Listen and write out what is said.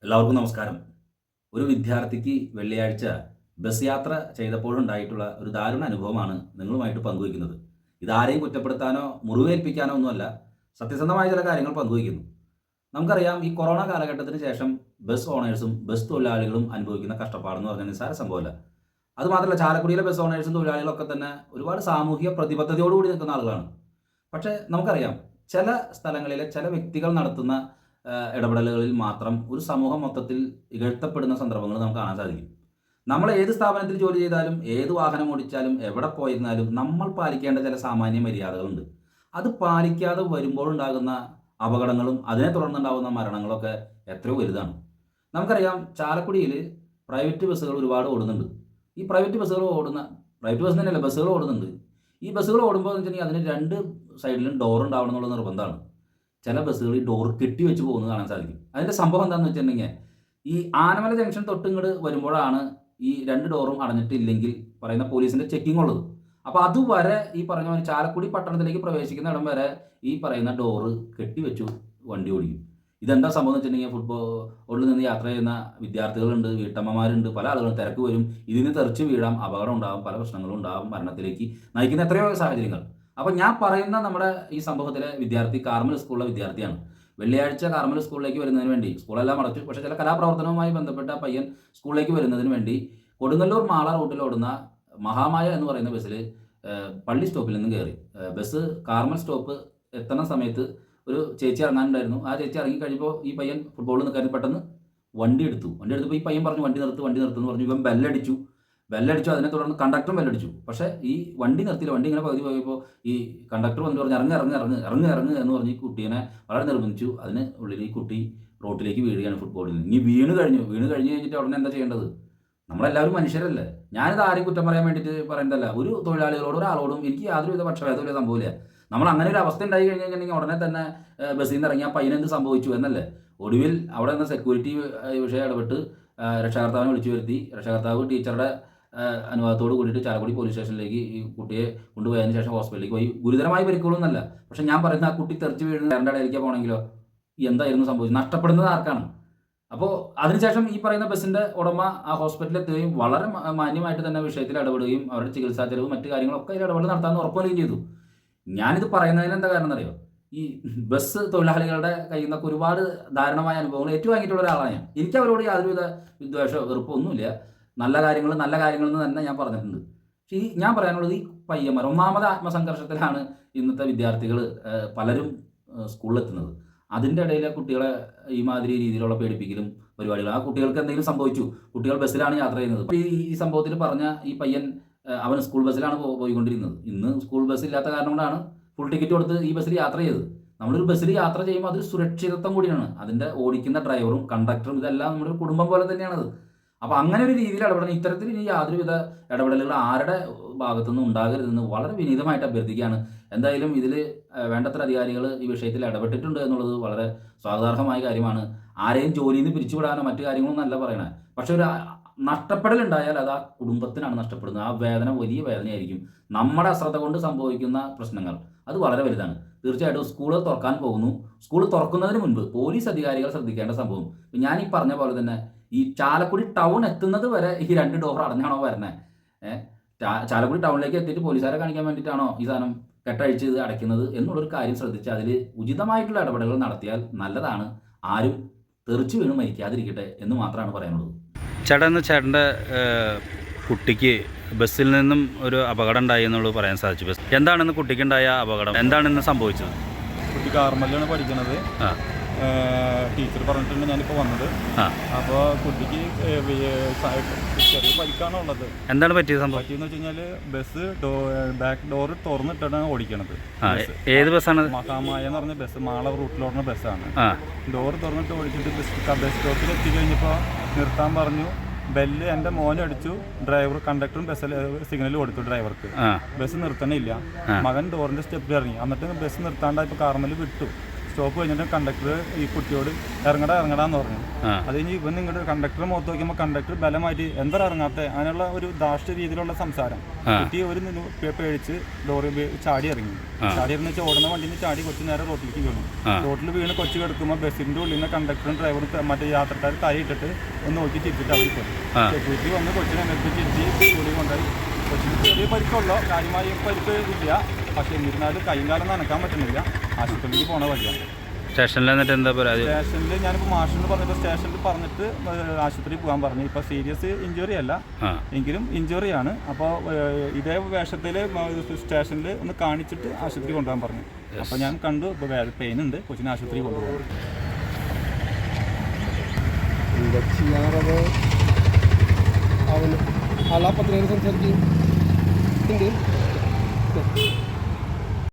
എല്ലാവർക്കും നമസ്കാരം. ഒരു വിദ്യാർത്ഥിക്ക് വെള്ളിയാഴ്ച ബസ് യാത്ര ചെയ്തപ്പോഴുണ്ടായിട്ടുള്ള ഒരു ദാരുണ അനുഭവമാണ് നിങ്ങളുമായിട്ട് പങ്കുവയ്ക്കുന്നത്. ഇതാരെയും കുറ്റപ്പെടുത്താനോ മുറിവേൽപ്പിക്കാനോ ഒന്നുമല്ല, സത്യസന്ധമായ ചില കാര്യങ്ങൾ പങ്കുവയ്ക്കുന്നു. നമുക്കറിയാം, ഈ കൊറോണ കാലഘട്ടത്തിന് ശേഷം ബസ് ഓണേഴ്സും ബസ് തൊഴിലാളികളും അനുഭവിക്കുന്ന കഷ്ടപ്പാടെന്ന് പറഞ്ഞാൽ നിസ്സാര സംഭവമല്ല. അതുമാത്രമല്ല, ചാലക്കുടിയിലെ ബസ് ഓണേഴ്സും തൊഴിലാളികളൊക്കെ തന്നെ ഒരുപാട് സാമൂഹിക പ്രതിബദ്ധതയോടുകൂടി നിൽക്കുന്ന ആളുകളാണ്. പക്ഷേ നമുക്കറിയാം, ചില സ്ഥലങ്ങളിലെ ചില വ്യക്തികൾ നടത്തുന്ന ഇടപെടലുകളിൽ മാത്രം ഒരു സമൂഹം മൊത്തത്തിൽ ഇകഴ്ത്തപ്പെടുന്ന സന്ദർഭങ്ങൾ നമുക്ക് കാണാൻ സാധിക്കും. നമ്മൾ ഏത് സ്ഥാപനത്തിൽ ജോലി ചെയ്താലും, ഏത് വാഹനം ഓടിച്ചാലും, എവിടെ പോയിരുന്നാലും നമ്മൾ പാലിക്കേണ്ട ചില സാമാന്യ മര്യാദകളുണ്ട്. അത് പാലിക്കാതെ വരുമ്പോഴുണ്ടാകുന്ന അപകടങ്ങളും അതിനെ തുടർന്നുണ്ടാകുന്ന മരണങ്ങളൊക്കെ എത്രയോ വലുതാണ്. നമുക്കറിയാം, ചാലക്കുടിയിൽ പ്രൈവറ്റ് ബസ്സുകൾ ഒരുപാട് ഓടുന്നുണ്ട്. ഈ പ്രൈവറ്റ് ബസ് തന്നെയല്ല, ബസ്സുകൾ ഓടുന്നുണ്ട്. ഈ ബസ്സുകൾ ഓടുമ്പോൾ എന്ന് വെച്ചിട്ടുണ്ടെങ്കിൽ അതിന് രണ്ട് സൈഡിലും ഡോർ ഉണ്ടാവണം എന്നുള്ള നിർബന്ധമാണ്. ചില ബസ്സുകൾ ഈ ഡോർ കെട്ടി വെച്ച് പോകുന്നത് കാണാൻ സാധിക്കും. അതിൻ്റെ സംഭവം എന്താണെന്ന് വെച്ചിട്ടുണ്ടെങ്കിൽ, ഈ ആനമല ജംഗ്ഷൻ തൊട്ടിങ്ങോട്ട് വരുമ്പോഴാണ് ഈ രണ്ട് ഡോറും അടഞ്ഞിട്ടില്ലെങ്കിൽ പറയുന്ന പോലീസിൻ്റെ ചെക്കിംഗ് ഉള്ളത്. അപ്പോൾ അതുവരെ ഈ പറഞ്ഞ പോലെ ചാലക്കുടി പട്ടണത്തിലേക്ക് പ്രവേശിക്കുന്ന ഇടം വരെ ഈ പറയുന്ന ഡോറ് കെട്ടിവെച്ചു വണ്ടി ഓടിക്കും. ഇതെന്താ സംഭവം എന്ന് വെച്ചിട്ടുണ്ടെങ്കിൽ, ഫുട്ബോളിൽ നിന്ന് യാത്ര ചെയ്യുന്ന വിദ്യാർത്ഥികളുണ്ട്, വീട്ടമ്മമാരുണ്ട്, പല ആളുകളും തിരക്ക് വരും, ഇതിന് തെറിച്ച് വീഴാം, അപകടം ഉണ്ടാകും, പല പ്രശ്നങ്ങളും ഉണ്ടാകും, മരണത്തിലേക്ക് നയിക്കുന്ന എത്രയോ സാഹചര്യങ്ങൾ. അപ്പോൾ ഞാൻ പറയുന്ന നമ്മുടെ ഈ സംഭവത്തിലെ വിദ്യാർത്ഥി കാർമൽ സ്കൂളിലെ വിദ്യാർത്ഥിയാണ്. വെള്ളിയാഴ്ച കാർമൽ സ്കൂളിലേക്ക് വരുന്നതിന് വേണ്ടി, സ്കൂളെല്ലാം അടച്ചു, പക്ഷേ ചില കലാപ്രവർത്തനവുമായി ബന്ധപ്പെട്ട പയ്യൻ സ്കൂളിലേക്ക് വരുന്നതിന് വേണ്ടി കൊടുങ്ങല്ലൂർ മാള റൂട്ടിലോടുന്ന മഹാമായ എന്ന് പറയുന്ന ബസ്സിൽ പള്ളി സ്റ്റോപ്പിൽ നിന്നും കയറി. ബസ് കാർമൽ സ്റ്റോപ്പ് എത്തുന്ന സമയത്ത് ഒരു ചേച്ചി ഇറങ്ങാനുണ്ടായിരുന്നു. ആ ചേച്ചി ഇറങ്ങി കഴിയുമ്പോൾ ഈ പയ്യൻ ഫുട്ബോളിൽ നിൽക്കാൻ പെട്ടെന്ന് വണ്ടി എടുത്തപ്പോൾ ഈ പയ്യൻ പറഞ്ഞു, വണ്ടി നിർത്തുമെന്ന് പറഞ്ഞു. ഇവൻ ബെല്ലടിച്ചു. അതിനെ തുടർന്ന് കണ്ടക്ടറും ബെല്ലടിച്ചു. പക്ഷേ ഈ വണ്ടി നിർത്തിയില്ല. വണ്ടി ഇങ്ങനെ പകുതി പോയപ്പോൾ ഈ കണ്ടക്ടർ വന്നിട്ട് പറഞ്ഞു, ഇറങ്ങ് എന്ന് പറഞ്ഞ് ഈ കുട്ടീനെ വളരെ നിർബന്ധിച്ചു. അതിന് ഉള്ളിൽ ഈ കുട്ടി റോട്ടിലേക്ക് വീഴുകയാണ് ഫുട്ബോളിൽ. ഇനി വീണ് കഴിഞ്ഞിട്ട് ഉടനെ എന്താ ചെയ്യേണ്ടത്? നമ്മളെല്ലാവരും മനുഷ്യരല്ലേ. ഞാനിത് ആരെയും കുറ്റം പറയാൻ വേണ്ടിയിട്ട് പറയുന്നതല്ല. ഒരു തൊഴിലാളികളോടും ഒരാളോടും എനിക്ക് യാതൊരുവിധ പക്ഷഭേദമില്ല, സംഭവമില്ല. നമ്മൾ അങ്ങനെ ഒരു അവസ്ഥ ഉണ്ടായി കഴിഞ്ഞിട്ടുണ്ടെങ്കിൽ ഉടനെ തന്നെ ബസ്സിൽ നിന്ന് ഇറങ്ങി ആ പയ്യനെന്ത് സംഭവിച്ചു എന്നല്ലേ. ഒടുവിൽ അവിടെ നിന്ന് സെക്യൂരിറ്റി വിഷയം ഇടപെട്ട് രക്ഷാകർത്താവിനെ വിളിച്ചു വരുത്തി. രക്ഷാകർത്താവ് ടീച്ചറുടെ അനുവാദത്തോട് കൂടിയിട്ട് ചാലക്കുടി പോലീസ് സ്റ്റേഷനിലേക്ക് ഈ കുട്ടിയെ കൊണ്ടുപോയതിന് ശേഷം ഹോസ്പിറ്റലിലേക്ക് പോയി. ഗുരുതരമായി പരിക്കുകളൊന്നുമല്ല. പക്ഷെ ഞാൻ പറയുന്ന ആ കുട്ടി തെറിച്ച് വീഴുന്ന എൻ്റെ ഇടയിലേക്ക് പോകണമെങ്കിലോ എന്തായിരുന്നു സംഭവിച്ചത്? നഷ്ടപ്പെടുന്നത് ആർക്കാണ്? അപ്പോൾ അതിനുശേഷം ഈ പറയുന്ന ബസ്സിൻ്റെ ഉടമ ആ ഹോസ്പിറ്റലിൽ എത്തുകയും വളരെ മാന്യമായിട്ട് തന്നെ വിഷയത്തിൽ ഇടപെടുകയും അവരുടെ ചികിത്സാ ചെലവ് മറ്റു കാര്യങ്ങളൊക്കെ അതിൽ ഇടപെടൽ നടത്താമെന്ന് ഉറപ്പുവരികയും ചെയ്തു. ഞാനിത് പറയുന്നതിന് എന്താ കാരണം എന്നറിയോ? ഈ ബസ് തൊഴിലാളികളുടെ കയ്യിൽ നിന്നൊക്കെ ഒരുപാട് ദാരുണമായ അനുഭവങ്ങൾ ഏറ്റുവാങ്ങിയിട്ടുള്ള ഒരാളാണ് ഞാൻ. എനിക്ക് അവരോട് യാതൊരുവിധ വിദ്വേഷമോ വെറുപ്പോ ഒന്നുമില്ല. നല്ല കാര്യങ്ങൾ എന്ന് തന്നെ ഞാൻ പറഞ്ഞിട്ടുണ്ട്. പക്ഷേ ഈ ഞാൻ പറയാനുള്ളത്, ഈ പയ്യന്മാർ ഒന്നാമത് ആത്മസംഘർഷത്തിലാണ് ഇന്നത്തെ വിദ്യാർത്ഥികൾ പലരും സ്കൂളിലെത്തുന്നത്. അതിൻ്റെ ഇടയിൽ കുട്ടികളെ ഈ മാതിരി രീതിയിലുള്ള പേടിപ്പിക്കലും പരിപാടികൾ. ആ കുട്ടികൾക്ക് എന്തെങ്കിലും സംഭവിച്ചു, കുട്ടികൾ ബസ്സിലാണ് യാത്ര ചെയ്യുന്നത്. അപ്പോൾ ഈ സംഭവത്തിൽ പറഞ്ഞ ഈ പയ്യൻ അവൻ സ്കൂൾ ബസ്സിലാണ് പോയിക്കൊണ്ടിരുന്നത്. ഇന്ന് സ്കൂൾ ബസ് ഇല്ലാത്ത കാരണം കൊണ്ടാണ് ഫുൾ ടിക്കറ്റ് കൊടുത്ത് ഈ ബസ്സിൽ യാത്ര ചെയ്തത്. നമ്മളൊരു ബസ്സിൽ യാത്ര ചെയ്യുമ്പോൾ അത് സുരക്ഷിതത്വം കൂടിയാണ്. അതിൻ്റെ ഓടിക്കുന്ന ഡ്രൈവറും കണ്ടക്ടറും ഇതെല്ലാം നമ്മുടെ കുടുംബം പോലെ തന്നെയാണത്. അപ്പോൾ അങ്ങനെ ഒരു രീതിയിൽ ഇടപെടണം. ഇത്തരത്തിൽ ഇനി യാതൊരുവിധ ഇടപെടലുകൾ ആരുടെ ഭാഗത്തുനിന്നും ഉണ്ടാകരുതെന്ന് വളരെ വിനീതമായിട്ട് അഭ്യർത്ഥിക്കുകയാണ്. എന്തായാലും ഇതിൽ വേണ്ടത്ര അധികാരികൾ ഈ വിഷയത്തിൽ ഇടപെട്ടിട്ടുണ്ട് എന്നുള്ളത് വളരെ സ്വാഗതാർഹമായ കാര്യമാണ്. ആരെയും ജോലിയിൽ നിന്ന് പിരിച്ചുവിടാനോ മറ്റു കാര്യങ്ങളൊന്നും അല്ല പറയണേ. പക്ഷെ ഒരു നഷ്ടപ്പെടലുണ്ടായാൽ അത് ആ കുടുംബത്തിനാണ് നഷ്ടപ്പെടുന്നത്. ആ വേദന വലിയ വേദനയായിരിക്കും. നമ്മുടെ അശ്രദ്ധ കൊണ്ട് സംഭവിക്കുന്ന പ്രശ്നങ്ങൾ അത് വളരെ വലുതാണ്. തീർച്ചയായിട്ടും സ്കൂൾ തുറക്കാൻ പോകുന്നു. സ്കൂൾ തുറക്കുന്നതിന് മുൻപ് പോലീസ് അധികാരികൾ ശ്രദ്ധിക്കേണ്ട സംഭവം, ഞാൻ ഈ പറഞ്ഞ പോലെ തന്നെ ഈ ചാലക്കുടി ടൗൺ എത്തുന്നത് വരെ ഈ രണ്ട് ഡോർ അടഞ്ഞാണോ വരണേ? ചാലക്കുടി ടൗണിലേക്ക് എത്തിയിട്ട് പോലീസുകാരെ കാണിക്കാൻ വേണ്ടിയിട്ടാണോ ഈ സാധനം കെട്ടഴിച്ച് ഇത് അടയ്ക്കുന്നത് എന്നുള്ളൊരു കാര്യം ശ്രദ്ധിച്ച് അതിൽ ഉചിതമായിട്ടുള്ള ഇടപെടലുകൾ നടത്തിയാൽ നല്ലതാണ്. ആരും തെറിച്ചു വീണ് മരിക്കാതിരിക്കട്ടെ എന്ന് മാത്രമാണ് പറയാനുള്ളത്. ചേട്ടൻ്റെ കുട്ടിക്ക് ബസ്സിൽ നിന്നും ഒരു അപകടം ഉണ്ടായി എന്നുള്ളത് പറയാൻ സാധിച്ചു. എന്താണെന്ന് കുട്ടിക്കുണ്ടായ അപകടം, എന്താണെന്ന് സംഭവിച്ചത്? കുട്ടി കാർമലിലാണ് പഠിക്കുന്നത്. ടീച്ചർ പറഞ്ഞിട്ടുണ്ട് ഞാനിപ്പോൾ വന്നത്. അപ്പോൾ കുട്ടിക്ക് ചെറിയ പരിക്കാണുള്ളത്. എന്താണ് പറ്റിയത്? പറ്റിയെന്ന് വെച്ച് കഴിഞ്ഞാൽ ബസ് ബാക്ക് ഡോർ തുറന്നിട്ടാണ് ഓടിക്കണത്. ഏത് ബസ്സാണ്? മഹാമായ എന്ന് പറഞ്ഞ ബസ്, മാള റൂട്ടിലോടുന്ന ബസ്സാണ്. ഡോർ തുറന്നിട്ട് ഓടിച്ചിട്ട് ബസ് സ്റ്റോപ്പിൽ എത്തിക്കഴിഞ്ഞപ്പോൾ നിർത്താൻ പറഞ്ഞു. ബെല്ല് എൻ്റെ മോനടിച്ചു. കണ്ടക്ടറും ബസ്സിൽ സിഗ്നൽ കൊടുത്തു ഡ്രൈവർക്ക്. ബസ് നിർത്തണില്ല. മകൻ ഡോറിൻ്റെ സ്റ്റെപ്പിൽ ഇറങ്ങി. എന്നിട്ട് ബസ് നിർത്താണ്ടായപ്പോൾ കാർമൽ വിട്ടു. സ്റ്റോപ്പ് കഴിഞ്ഞിട്ട് കണ്ടക്ടർ ഈ കുട്ടിയോട് ഇറങ്ങടാന്ന് പറഞ്ഞു. അത് കഴിഞ്ഞ് ഇവൻ ഇങ്ങോട്ട് കണ്ടക്ടർ മുഖത്ത് നോക്കുമ്പോൾ കണ്ടക്ടർ ബലമായിട്ട് എന്താ ഇറങ്ങാത്ത അങ്ങനെയുള്ള ഒരു ധാർഷ്ട്യ രീതിയിലുള്ള സംസാരം. കുട്ടി ഒരു പേടിച്ച് ലോറി ചാടി ഇറങ്ങി വെച്ചാൽ ഓടുന്ന വണ്ടിയിൽ നിന്ന് ചാടി കൊച്ചു നേരെ റോട്ടിലേക്ക് വീണു. റോട്ടിൽ വീണ് കൊച്ചു കിടക്കുമ്പോൾ ബസ്സിൻ്റെ ഉള്ളിൽ നിന്ന് കണ്ടക്ടറും ഡ്രൈവറും മറ്റേ യാത്രക്കാർ തലയിട്ടിട്ട് ഒന്ന് നോക്കി ചിരിച്ചിട്ട് അവർ പോയി. സെക്യൂരിറ്റി വന്ന് കൊച്ചിനെ നിർത്തി ചിരിച്ച് സ്കൂളിൽ കൊണ്ടുപോയി. കൊച്ചിന് ചെറിയ പരിക്കുള്ളൂ, കാര്യമായി പരിക്ക് ഇല്ല. പക്ഷേ എന്നിരുന്നാലും കൈയും കാലം നനക്കാൻ പറ്റുന്നില്ല. ആശുപത്രിയിലേക്ക് പോണ വഴിയാണ്. സ്റ്റേഷനിൽ എന്നിട്ട് എന്താ പറയുക? സ്റ്റേഷനിൽ ഞാനിപ്പോൾ മാഷിനോട് പറഞ്ഞപ്പോൾ സ്റ്റേഷനിൽ പറഞ്ഞിട്ട് ആശുപത്രിയിൽ പോകാൻ പറഞ്ഞു. ഇപ്പോൾ സീരിയസ് ഇഞ്ചുറി അല്ല, എങ്കിലും ഇഞ്ചുറിയാണ്. അപ്പോൾ ഇതേ വേഷത്തിൽ സ്റ്റേഷനിൽ ഒന്ന് കാണിച്ചിട്ട് ആശുപത്രി കൊണ്ടുപോകാൻ പറഞ്ഞു. അപ്പോൾ ഞാൻ കണ്ടു, ഇപ്പോൾ വേറെ പെയിൻ ഉണ്ട്, കൊച്ചിനെ ആശുപത്രി കൊണ്ടുപോകും. എന്താ ചെയ്യാറത്? അവന് ആളാ 10 സംസാരിക്കും.